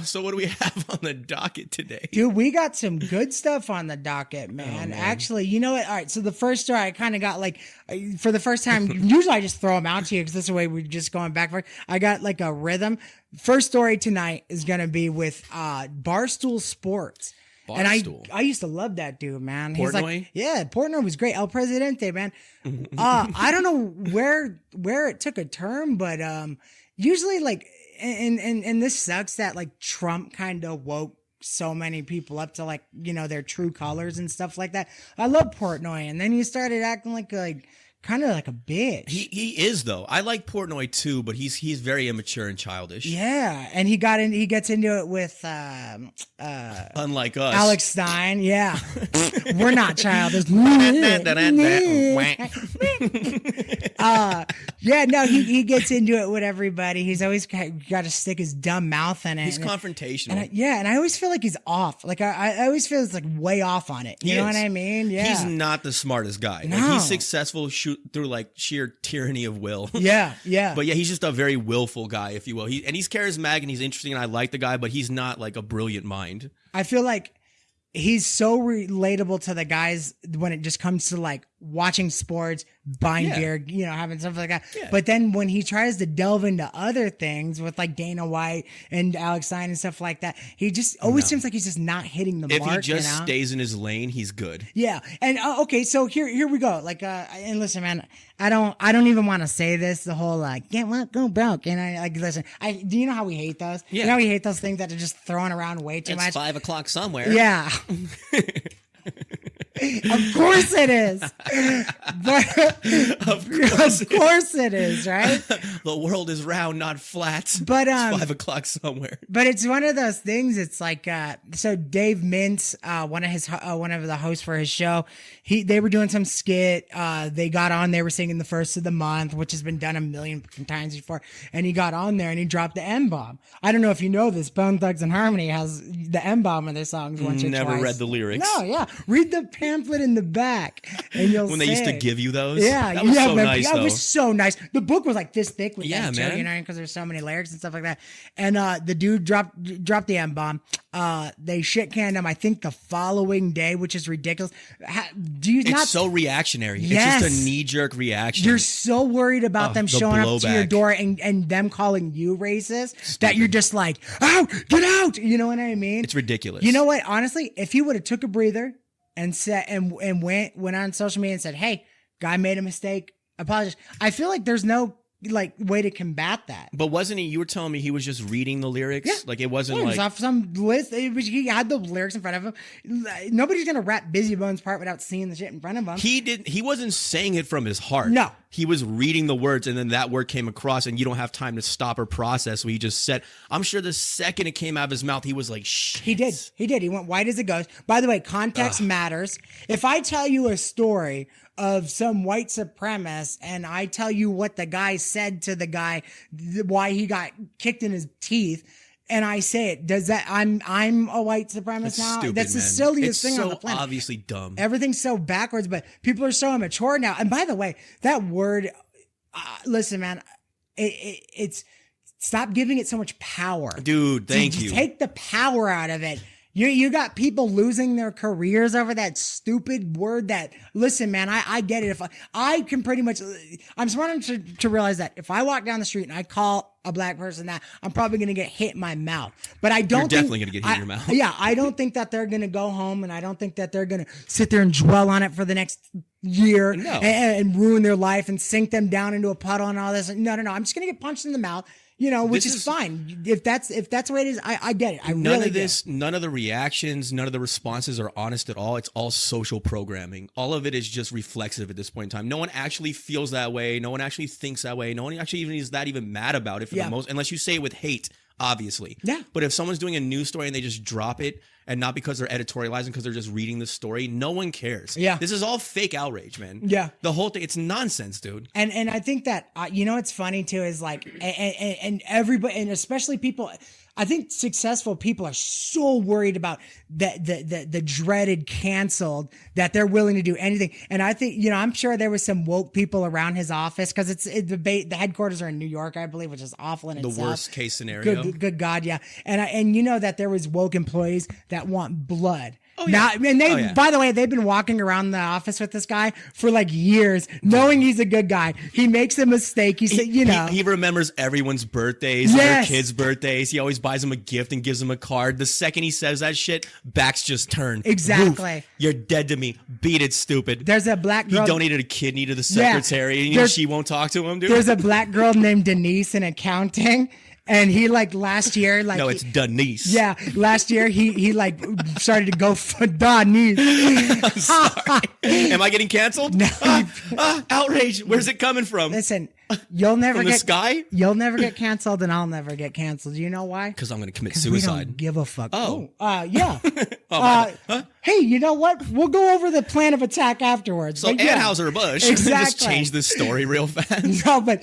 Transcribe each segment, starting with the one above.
So what do we have on the docket today? Dude, we got some good stuff on the docket, man. Man. Actually, you know what? All right, so the first story I kind of got like, for the first time, usually I just throw them out to you because this is the way we're just going back and forth. I got like a rhythm. First story tonight is going to be with Barstool Sports. And I used to love that dude, man. He's Portnoy? like, yeah, Portnoy was great. El Presidente, man. I don't know where it took a turn, but usually like, and this sucks that like Trump kind of woke so many people up to like, you know, their true colors and stuff like that. I love Portnoy, and then he started acting like kind of like a bitch. He is though. I like Portnoy too, but he's very immature and childish. Yeah, and he gets into it with Unlike us. Alex Stein. Yeah. We're not childish. Yeah, no, he gets into it with everybody. He's always got to stick his dumb mouth in it. He's confrontational. And I always feel like he's off. Like I always feel it's like way off on it. You know what I mean? Yeah. He's not the smartest guy. No. Like, he's successful through like sheer tyranny of will. Yeah, yeah. But yeah, he's just a very willful guy, if you will. He's charismatic and he's interesting and I like the guy, but he's not like a brilliant mind. I feel like he's so relatable to the guys when it just comes to like watching sports, buying beer, you know, having stuff like that. Yeah. But then when he tries to delve into other things with like Dana White and Alex Stein and stuff like that, he just always seems like he's just not hitting the mark. If he just stays in his lane, he's good. Yeah. And okay, so here we go. Like and listen, man, I don't even want to say this, the whole like get what go broke. And I like listen, do you know how we hate those? Yeah. You know how we hate those things that are just thrown around way too much? It's 5 o'clock somewhere. Yeah. Of course it is. But, of course it is, right? The world is round, not flat. But it's 5 o'clock somewhere. But it's one of those things. It's like so Dave Mintz, one of the hosts for his show, they were doing some skit. They got on. They were singing the first of the month, which has been done a million times before. And he got on there and he dropped the M-bomb. I don't know if you know this. Bone Thugs and Harmony has the M-bomb in their songs once or twice. Never read the lyrics. No, yeah. Read the pamphlet in the back, and you'll when they used to give you those. Yeah, that was so nice. That was so nice. The book was like this thick with that, man. Too, you know, because there's so many lyrics and stuff like that. And the dude dropped the M-bomb. They shit canned him, I think, the following day, which is ridiculous. It's so reactionary. Yes. It's just a knee-jerk reaction. You're so worried about them showing up to your door and them calling you racist that you're just like, out, get out. You know what I mean? It's ridiculous. You know what? Honestly, if he would have took a breather and said and went on social media and said, "Hey, guy made a mistake. Apologize." I feel like there's no like way to combat that. But wasn't he? You were telling me he was just reading the lyrics. Yeah. Like it wasn't It was like off some list. He had the lyrics in front of him. Nobody's gonna rap Busy Bones part without seeing the shit in front of him. He wasn't saying it from his heart. No. He was reading the words, and then that word came across, and you don't have time to stop or process. So he just said, I'm sure the second it came out of his mouth, he was like, shit. He did. He went white as a ghost. By the way, context matters. If I tell you a story of some white supremacist and I tell you what the guy said to the guy, why he got kicked in his teeth, and I say it, does that I'm a white supremacist now? Stupid, That's the man. silliest thing on the planet. It's so obviously dumb. Everything's so backwards, but people are so immature now. And by the way, that word, listen, man, it's stop giving it so much power. Dude, thank you. Take the power out of it. You got people losing their careers over that stupid word that, listen, man, I get it. If I can pretty much, I'm smart enough to realize that if I walk down the street and I call a black person that, I'm probably going to get hit in my mouth. But I don't You're definitely going to get hit in your mouth. Yeah, I don't think that they're going to go home, and I don't think that they're going to sit there and dwell on it for the next year and ruin their life and sink them down into a puddle and all this. No. I'm just going to get punched in the mouth. You know, which is fine. If that's the way it is, I get it. None of the reactions, none of the responses are honest at all. It's all social programming. All of it is just reflexive at this point in time. No one actually feels that way. No one actually thinks that way. No one actually even is that even mad about it for the most, unless you say it with hate, obviously. Yeah. But if someone's doing a news story and they just drop it, and not because they're editorializing, because they're just reading the story, no one cares. Yeah. This is all fake outrage, man. Yeah. The whole thing, it's nonsense, dude. And I think that, you know what's funny too is like, and everybody, and especially people, I think successful people are so worried about the dreaded canceled that they're willing to do anything. And I think, I'm sure there was some woke people around his office because the headquarters are in New York, I believe, which is awful in itself. The worst case scenario. Good God, yeah. And you know that there was woke employees that want blood. Oh, yeah. Now, and by the way, they've been walking around the office with this guy for like years, knowing he's a good guy. He makes a mistake. He remembers everyone's birthdays, their kids' birthdays. He always buys them a gift and gives them a card. The second he says that shit, backs just turn. Exactly. Woof, you're dead to me. Beat it, stupid. There's a black girl. He donated a kidney to the secretary, and she won't talk to him, dude. There's a black girl named Denise in accounting. And he last year no, it's Denise. Yeah, last year he started to go for Denise. I'm sorry. Am I getting canceled? No. Outrage. Where's it coming from? Listen, you'll never from get the sky. You'll never get canceled, and I'll never get canceled. You know why? Because I'm going to commit 'Cause suicide. We don't give a fuck. Oh, yeah. Huh? Hey, you know what? We'll go over the plan of attack afterwards. So Anheuser-Busch. Exactly. Just change this story real fast. No, but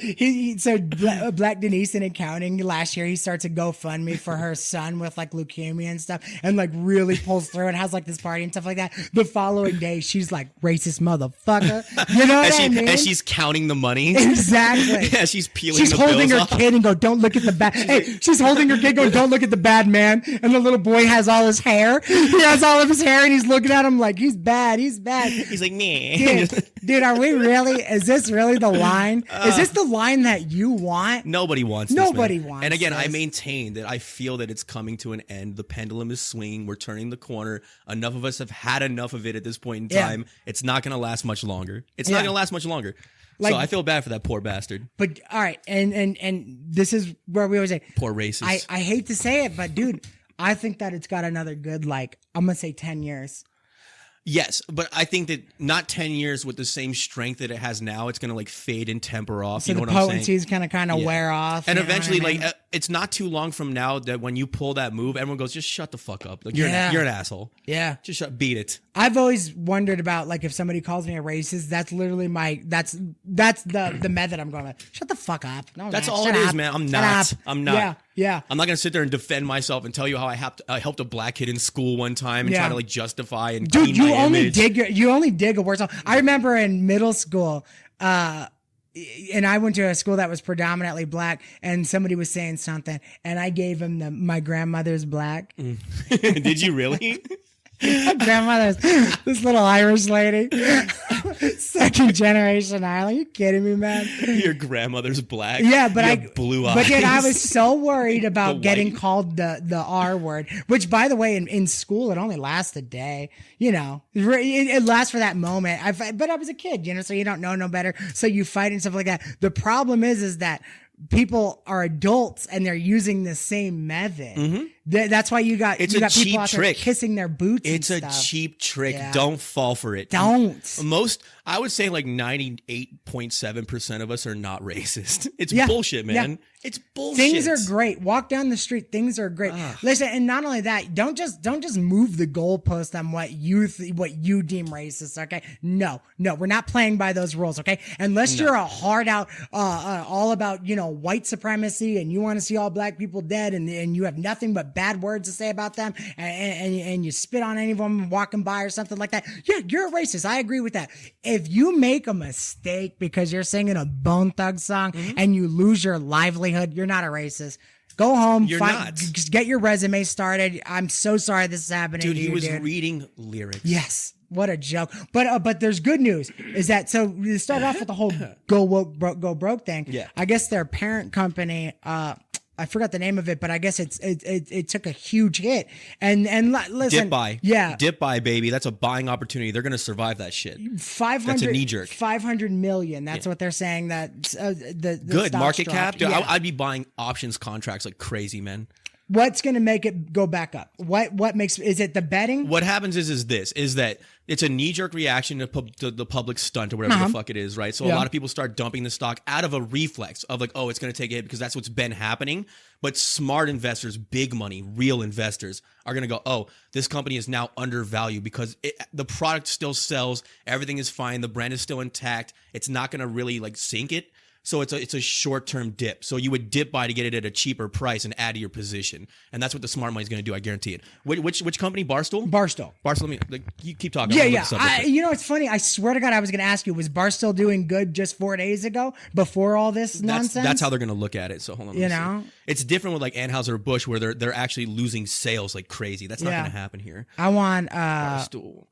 Black Denise in accounting last year, he starts a GoFundMe for her son with like leukemia and stuff, and like really pulls through and has like this party and stuff like that. The following day, she's like, racist motherfucker. You know what I mean? And she's counting the money. Exactly. Yeah, she's peeling She's the holding bills her off. kid and go, don't look at the bad. Hey, she's holding her kid going, don't look at the bad man. And the little boy has all his hair. He has all of his hair and he's looking at him like, he's bad. He's bad. He's like, nah. Dude, are we really? Is this really the line? Is this the line that you want? Nobody wants Nobody this, man. wants And again, this. I maintain that I feel that it's coming to an end. The pendulum is swinging. We're turning the corner. Enough of us have had enough of it at this point in time. It's not going to last much longer. It's not going to last much longer. So I feel bad for that poor bastard. But all right, and this is where we always say, poor racist. I hate to say it, but dude, I think that it's got another good, I'm gonna say 10 years. Yes, but I think that not 10 years with the same strength that it has now. It's going to fade and temper off. So you know the what I'm saying? potency's gonna kind of wear off. And you know eventually, what I mean? it's not too long from now that when you pull that move, everyone goes, just shut the fuck up. Like, you're an asshole. Yeah. Just beat it. I've always wondered about if somebody calls me a racist, that's literally that's the method I'm going with. Shut the fuck up. No, That's man, all shut it is, up. man. I'm Shut not. up. I'm not. Yeah. I'm not going to sit there and defend myself and tell you how I helped a black kid in school one time and try to justify and dude, clean my image. You only dig a word song. I remember in middle school, and I went to a school that was predominantly black, and somebody was saying something, and I gave him my grandmother's black. Did you really? My grandmother's this little Irish lady, second generation Ireland. You kidding me, man? Your grandmother's black. Yeah, but you have blue eyes. But then I was so worried about getting white. called the R word, which, by the way, in school it only lasts a day. It lasts for that moment. But I was a kid, so you don't know no better, so you fight and stuff like that. The problem is that people are adults and they're using the same method. Mm-hmm. That's why you got people out there kissing their boots. It's and a stuff. cheap trick. Yeah. Don't fall for it. Don't. I would say 98.7% of us are not racist. It's Yeah. bullshit, man. Yeah. It's bullshit. Things are great. Walk down the street. Things are great. Listen, and not only that, don't just move the goalpost on what you deem racist. Okay, no, we're not playing by those rules. Okay, unless you're a hard out, all about white supremacy, and you want to see all black people dead, and you have nothing but bad words to say about them, and you spit on any of them walking by or something like that. Yeah, you're a racist. I agree with that. If you make a mistake because you're singing a Bone Thug song and you lose your livelihood, you're not a racist. Go home. Just get your resume started. I'm so sorry this is happening. Dude, to he you, was reading lyrics. Yes. What a joke. But there's good news. Is that so? We started off with the whole go woke go broke thing. Yeah. I guess their parent company. I forgot the name of it, but I guess it took a huge hit. And listen, Dip buy. Yeah. Dip buy, baby. That's a buying opportunity. They're going to survive that shit. 500. That's a knee jerk. 500 million. That's what they're saying. That the Good stocks market cap. dropped. Dude, Yeah. I'd be buying options contracts like crazy, man. What's going to make it go back up? What makes, is it the betting? What happens is that it's a knee-jerk reaction to the public stunt or whatever the fuck it is, right? So a lot of people start dumping the stock out of a reflex of it's going to take a hit because that's what's been happening. But smart investors, big money, real investors are going to go, oh, this company is now undervalued because the product still sells. Everything is fine. The brand is still intact. It's not going to really sink it. So it's a short-term dip. So you would dip by to get it at a cheaper price and add to your position. And that's what the smart money is going to do. I guarantee it. Which company? Barstool? Barstool. Barstool. You keep talking. Yeah. You know, it's funny. I swear to God, I was going to ask you, was Barstool doing good just 4 days ago before all this nonsense? That's how they're going to look at it. So hold on. You know? It's different with like Anheuser-Busch where they're actually losing sales like crazy. That's not going to happen here. I want Barstool.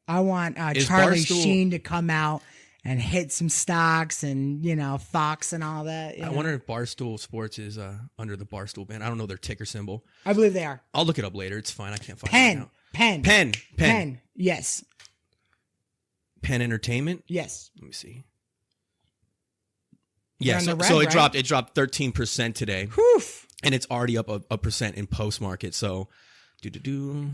Charlie Sheen to come out and hit some stocks and, you know, Fox and all that. I wonder if Barstool Sports is under the Barstool ban. I don't know their ticker symbol. I believe they are. I'll look it up later. It's fine. I can't find it now. Penn. Yes. Penn Entertainment? Yes. Let me see. Yeah, so it dropped 13% today. Whew. And it's already up a percent in post market. So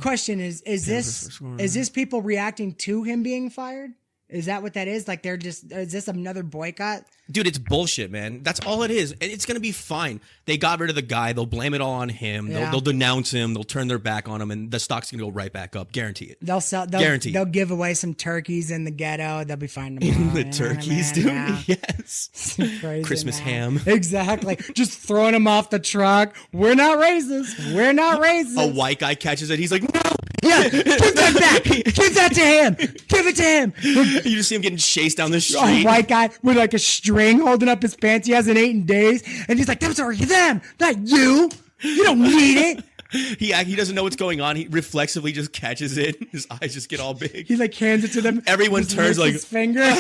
question is this people reacting to him being fired? Is that what that is? Like is this another boycott? Dude, it's bullshit, man. That's all it is. And it's going to be fine. They got rid of the guy. They'll blame it all on him. Yeah. They'll denounce him. They'll turn their back on him. And the stock's going to go right back up. Guarantee it. They'll give away some turkeys in the ghetto. They'll be fine tomorrow. The turkeys, dude? Yeah. Yes. Crazy, Christmas man. ham. Exactly. Just throwing them off the truck. We're not racist. We're not racist. A white guy catches it. He's like, no. Yeah, give that back. Give that to him. Give it to him. You just see him getting chased down the street. A white guy with like a string holding up his pants. He hasn't eaten days. And he's like, those are them, not you. You don't need it. He doesn't know what's going on. He reflexively just catches it. His eyes just get all big. He like hands it to them. Everyone just turns like his finger.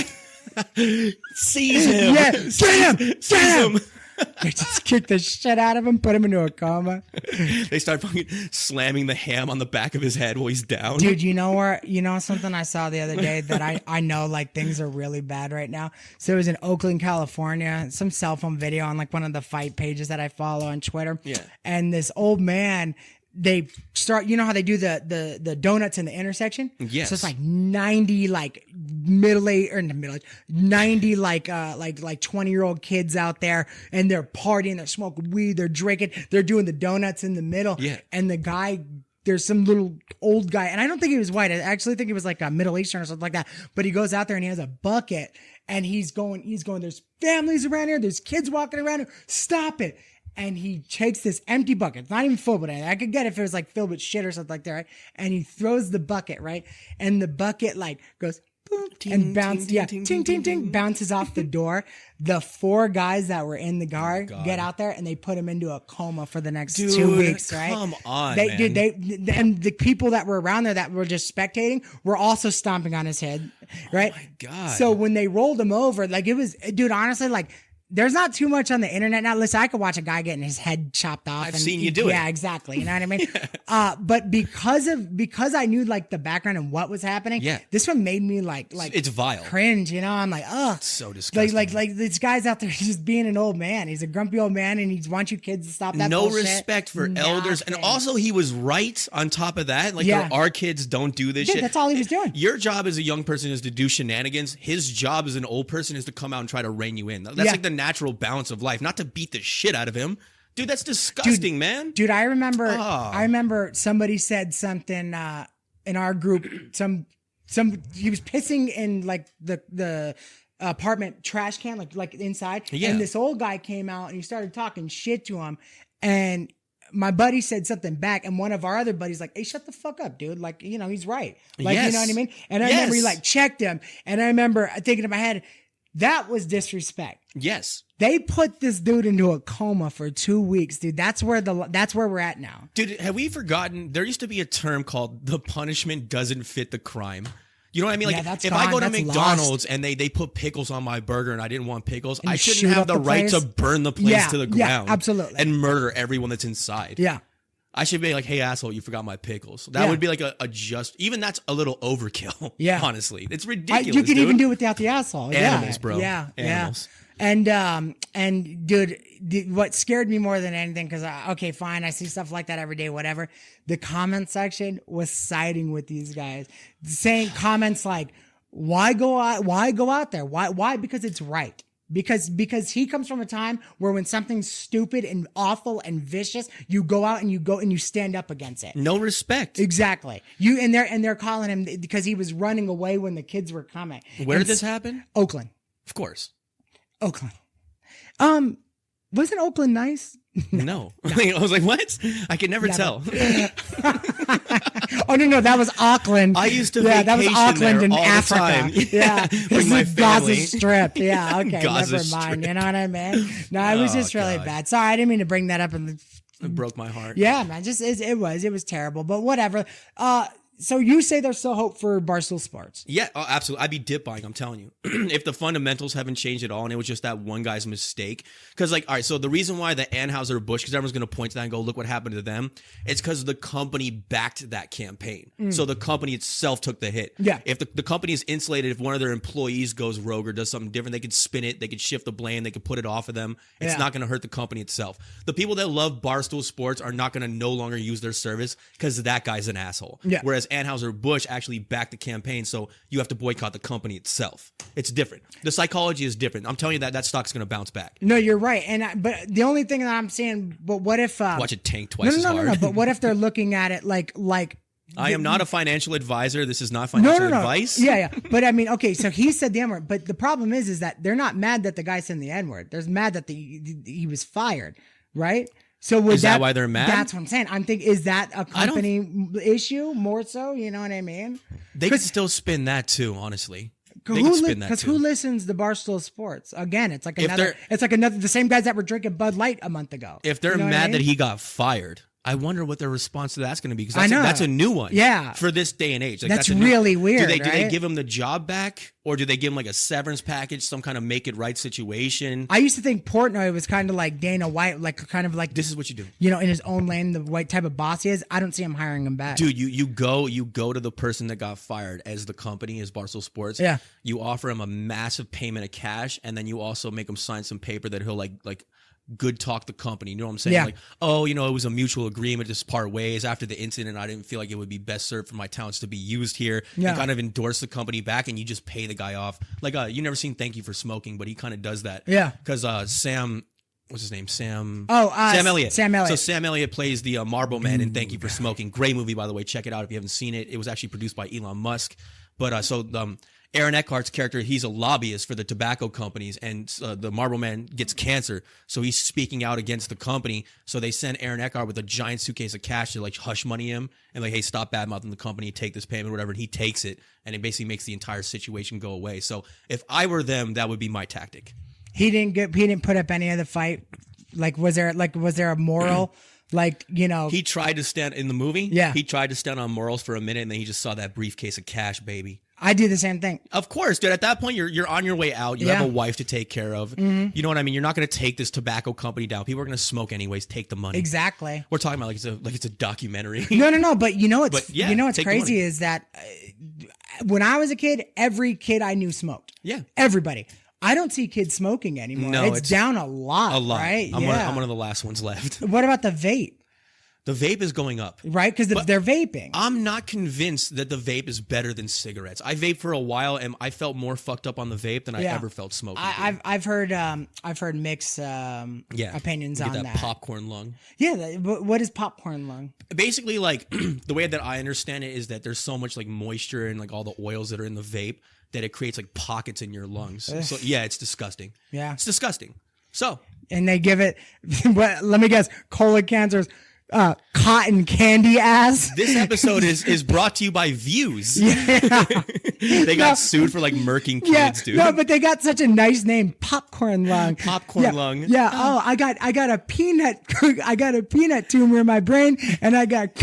Seize him. Yeah, get him. Seize him. They just kick the shit out of him, put him into a coma. They start fucking slamming the ham on the back of his head while he's down. Dude, you know something I saw the other day that I know like things are really bad right now. So it was in Oakland, California, some cell phone video on like one of the fight pages that I follow on Twitter. Yeah. And this old man, they start, you know how they do the donuts in the intersection? Yes. So it's like 90 like middle-aged 90 like 20-year-old kids out there, and they're partying, they're smoking weed, they're drinking, they're doing the donuts in the middle. Yeah. And the guy, there's some little old guy, and I don't think he was white. I actually think he was like a Middle Eastern or something like that. But he goes out there and he has a bucket, and he's going, there's families around here, there's kids walking around here, stop it. And he takes this empty bucket. It's not even full, but I could get it if it was like filled with shit or something like that, right? And he throws the bucket, right? And the bucket like goes boom and bounces, ting, bounces off the door. The 4 guys that were in the car get out there and they put him into a coma for the next 2 weeks, right? Come on, man. And the people that were around there that were just spectating were also stomping on his head, right? Oh my God. So when they rolled him over, like it was, dude, honestly, like, there's not too much on the internet now. Listen, I could watch a guy getting his head chopped off. I've seen you do it. Yeah, exactly. You know what I mean? Yes. But because I knew like the background and what was happening, this one made me like it's vile, cringe. You know, I'm like, oh, so disgusting. Like this guy's out there just being an old man. He's a grumpy old man, and he wants you kids to stop that. No bullshit. respect for elders, and also he was right on top of that. Like our kids don't do this shit. That's all he was doing. Your job as a young person is to do shenanigans. His job as an old person is to come out and try to rein you in. That's like the natural balance of life, not to beat the shit out of him. Dude, that's disgusting, man. Dude, I remember somebody said something in our group. He was pissing in like the apartment trash can, like inside. Yeah. And this old guy came out and he started talking shit to him. And my buddy said something back, and one of our other buddies like, "Hey, shut the fuck up, dude. Like, you know, he's right. Like, you know what I mean?" And I remember he like checked him, and I remember thinking in my head, that was disrespect. Yes. They put this dude into a coma for 2 weeks, dude. That's where we're at now. Dude, have we forgotten? There used to be a term called the punishment doesn't fit the crime. You know what I mean? Like, if I go to McDonald's and they put pickles on my burger and I didn't want pickles, I shouldn't have the right to burn the place to the ground. Yeah, absolutely. And murder everyone that's inside. Yeah. I should be like, hey, asshole, you forgot my pickles. That would be like even that's a little overkill. Yeah. Honestly. It's ridiculous. You could even do it without the asshole. Animals, bro. Yeah. Animals. And dude, what scared me more than anything, because okay, fine, I see stuff like that every day, whatever. The comment section was siding with these guys, saying comments like, "Why go out there? Why? Because it's right." Because he comes from a time where when something's stupid and awful and vicious, you go out and you stand up against it. No respect. Exactly. They're calling him because he was running away when the kids were coming. Where did this happen? Oakland. Of course. Oakland. Wasn't Oakland nice? No. I was like, what? I can never tell. Oh no, that was Auckland. I used to that was vacation Auckland there in all the Africa. time. Yeah, With my family. Gaza Strip. Yeah, okay, Gaza never mind. Strip. You know what I mean? No, it was just really God. bad. Sorry, I didn't mean to bring that up. It broke my heart. Yeah, man, just it was terrible, but whatever. So you say there's still hope for Barstool Sports? Yeah, absolutely. I'd be dip buying, I'm telling you. If the fundamentals haven't changed at all and it was just that one guy's mistake. Because, like, all right, so the reason why the Anheuser-Busch, because everyone's going to point to that and go, look what happened to them, it's because the company backed that campaign. So the company itself took the hit. Yeah. If the company is insulated, if one of their employees goes rogue or does something different, they could spin it, they could shift the blame, they could put it off of them. It's not going to hurt the company itself. The people that love Barstool Sports are not going to no longer use their service because that guy's an asshole. Yeah. Whereas Anheuser-Busch actually backed the campaign, so you have to boycott the company itself. It's different. The psychology is different. I'm telling you that stock's going to bounce back. No, you're right. But the only thing that I'm saying, but what if Watch it tank twice as hard. No. But what if they're looking at it like I am not a financial advisor. This is not financial advice. Yeah. But I mean, okay, so he said the N word, but the problem is that they're not mad that the guy said the N word. They're mad that he was fired, right? So is that why they're mad? That's what I'm saying. I'm thinking, is that a company issue more so? You know what I mean? They could still spin that too, honestly. They Who could spin that Because too. who listens to Barstool Sports? Again, it's like another. The same guys that were drinking Bud Light a month ago. If they're You know what mad I mean? that he got fired, I wonder what their response to that's going to be, because I know. that's a new one. Yeah. For this day and age. Like, That's a new, really weird, Do they right? give him the job back, or do they give him like a severance package, some kind of make it right situation? I used to think Portnoy was kind of like Dana White, like kind of like This is what you do. you know, in his own lane, the white type of boss he is. I don't see him hiring him back. Dude, you go to the person that got fired as the company, as Barstool Sports. Yeah. You offer him a massive payment of cash, and then you also make him sign some paper that he'll like good talk the company. You know what I'm saying? Yeah. Like, oh, it was a mutual agreement to just part ways after the incident. I didn't feel like it would be best served for my talents to be used here. Yeah. And kind of endorse the company back, and you just pay the guy off. Like, you never seen Thank You for Smoking, but he kind of does that. Yeah. Because Sam, what's his name? Sam Elliott. Sam Elliott. So Sam Elliott plays the Marble Man in Thank You for Smoking. Great movie, by the way. Check it out if you haven't seen it. It was actually produced by Elon Musk. But Aaron Eckhart's character, he's a lobbyist for the tobacco companies, and the Marble Man gets cancer, so he's speaking out against the company. So they send Aaron Eckhart with a giant suitcase of cash to like hush money him and like, hey, stop badmouthing the company, take this payment, whatever. And he takes it, and it basically makes the entire situation go away. So if I were them, that would be my tactic. He didn't put up any of the fight. Was there a moral? He tried to stand in the movie. Yeah. He tried to stand on morals for a minute, and then he just saw that briefcase of cash, baby. I do the same thing. Of course, dude. At that point, you're on your way out. You have a wife to take care of. You know what I mean? You're not going to take this tobacco company down. People are going to smoke anyways. Take the money. Exactly. We're talking about like it's a documentary. No. But you know what's But, yeah, what's take the crazy money. is that when I was a kid, every kid I knew smoked. Yeah. Everybody. I don't see kids smoking anymore. No, it's down a lot. A lot. Right? I'm yeah. one of the last ones left. What about the vape? The vape is going up. Right? Because they're vaping. I'm not convinced that the vape is better than cigarettes. I vaped for a while, and I felt more fucked up on the vape than I ever felt smoking. I've heard mixed opinions You on get that. Popcorn lung. Yeah. What is popcorn lung? Basically, like the way that I understand it is that there's so much like moisture and like all the oils that are in the vape that it creates like pockets in your lungs. So yeah, it's disgusting. Yeah. It's disgusting. So And they give it. Let me guess. Colon cancer's cotton candy ass. this episode is brought to you by Views. Yeah. They got sued for like murking kids, dude. No, but they got such a nice name, popcorn lung. Popcorn lung. Yeah. Oh, I got a peanut. I got a peanut tumor in my brain, and I got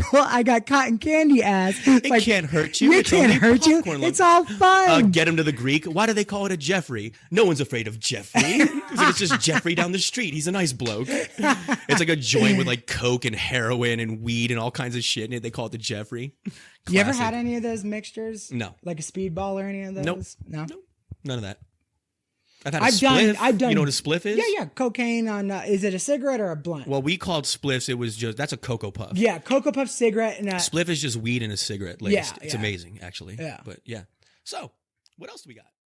cotton candy ass. It can't hurt you. It It's can't only hurt you. popcorn lung. It's all fun. Get him to the Greek. Why do they call it a Jeffrey? No one's afraid of Jeffrey. It's just Jeffrey down the street. He's a nice bloke. It's like a joint with like coke and heroin and weed and all kinds of shit in it. They call it the Jeffrey. You ever Classic. had any of those mixtures? No. Like a speedball or any of those? Nope. No. Nope. None of that. I've had a spliff. I've done. You know what a spliff is? Yeah. Cocaine on. Is it a cigarette or a blunt? Well, we called spliffs. It was just that's a Cocoa Puff. Yeah, Cocoa Puff cigarette and Spliff is just weed in a cigarette laced. Yeah, It's yeah. amazing, actually. Yeah. But yeah. So, what else do we got?